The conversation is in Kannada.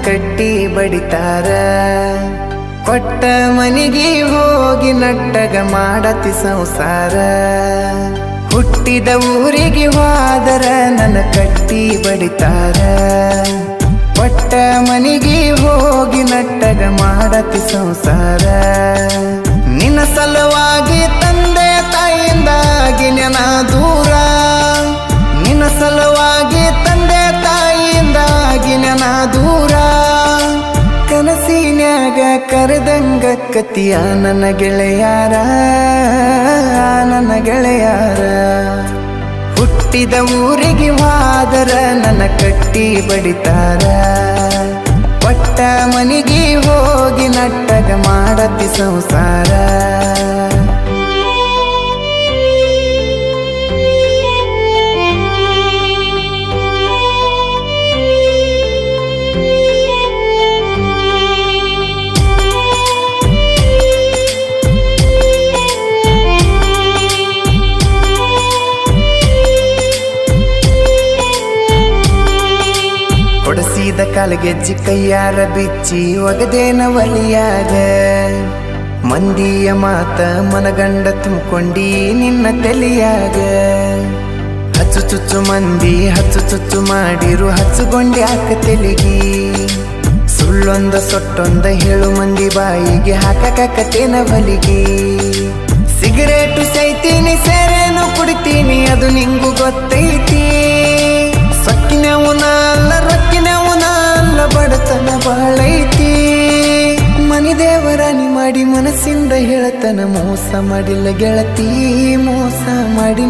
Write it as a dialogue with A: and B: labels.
A: ಕಟ್ಟಿ ಬಡಿತಾರ. ಕೊಟ್ಟ ಮನಿಗೆ ಹೋಗಿ ನಟ್ಟಗ ಮಾಡತಿ ಸಂಸಾರ. ಹುಟ್ಟಿದ ಊರಿಗೆ ಹೋದರ ನನ್ನ ಕಟ್ಟಿ ಬಡಿತಾರ. ಕೊಟ್ಟ ಮನಿಗೆ ಹೋಗಿ ನಟ್ಟಗ ಮಾಡತಿ ಸಂಸಾರ. ನಿನ್ನ ಸಲುವಾಗಿ ತಂದೆ ತಾಯಿಯಿಂದಾಗಿ ನೆನ ದೂರ. ನಿನ್ನ ಸಲುವಾಗಿ ತಂದೆ ತಾಯಿಯಿಂದಾಗಿ ನೆನ ದೂರ. ಕನಸಿನ್ಯಾಗ ಕರೆದಂಗ ಕತಿಯ ನನ್ನ ಗೆಳೆಯಾರ, ನನ್ನ ಗೆಳೆಯಾರ. ಹುಟ್ಟಿದ ಊರಿಗೆ ಹೋದರ ನನ್ನ ಕಟ್ಟಿ ಬಡಿತಾರ. ಕೊಟ್ಟ ಮನಿಗೆ ಹೋಗಿ ನಟ್ಟಗ ಮಾಡತಿ ಸಂಸಾರ. ಕೊಡಸಿದ ಕಾಲಗೆಜ್ಜಿ ಕೈಯಾರ ಬಿಚ್ಚಿ ಒಗದೇನ ಒಲಿಯಾಗ. ಮಂದಿಯ ಮಾತ ಮನಗಂಡ ತುಂಬಿಕೊಂಡಿ ನಿನ್ನ ತಲೆಯಾಗ. ಹಚ್ಚು ಚುಚ್ಚು ಮಂದಿ ಹಚ್ಚು ಚುಚ್ಚು ಮಾಡಿರು ಹಚ್ಚುಗೊಂಡಿ ಹಾಕ ತೆಲಿಗಿ. ಸುಳ್ಳೊಂದ ಸೊಟ್ಟೊಂದ ಹೇಳು ಮಂದಿ ಬಾಯಿಗೆ ಹಾಕಕತ್ತೇನ ಬಲಿಗಿ. ಸಿಗರೇಟು ಸೈತೀನಿ ಸೇರೇನು ಕುಡಿತೀನಿ ಅದು ನಿಂಗೂ ಗೊತ್ತೈತಿ. ಸೊಕ್ಕಿನವನ ಅಲ್ಲ ರೊಕ್ಕಿನವನ ಅಲ್ಲ ಬಡತನ ಬಾಳೈತಿ. ಮನಿ ದೇವರಾಣಿ ಮಾಡಿ ಮನಸ್ಸಿಂದ ಹೇಳತನ ಮೋಸ ಮಾಡಿಲ್ಲ ಗೆಳತಿ, ಮೋಸ ಮಾಡಿ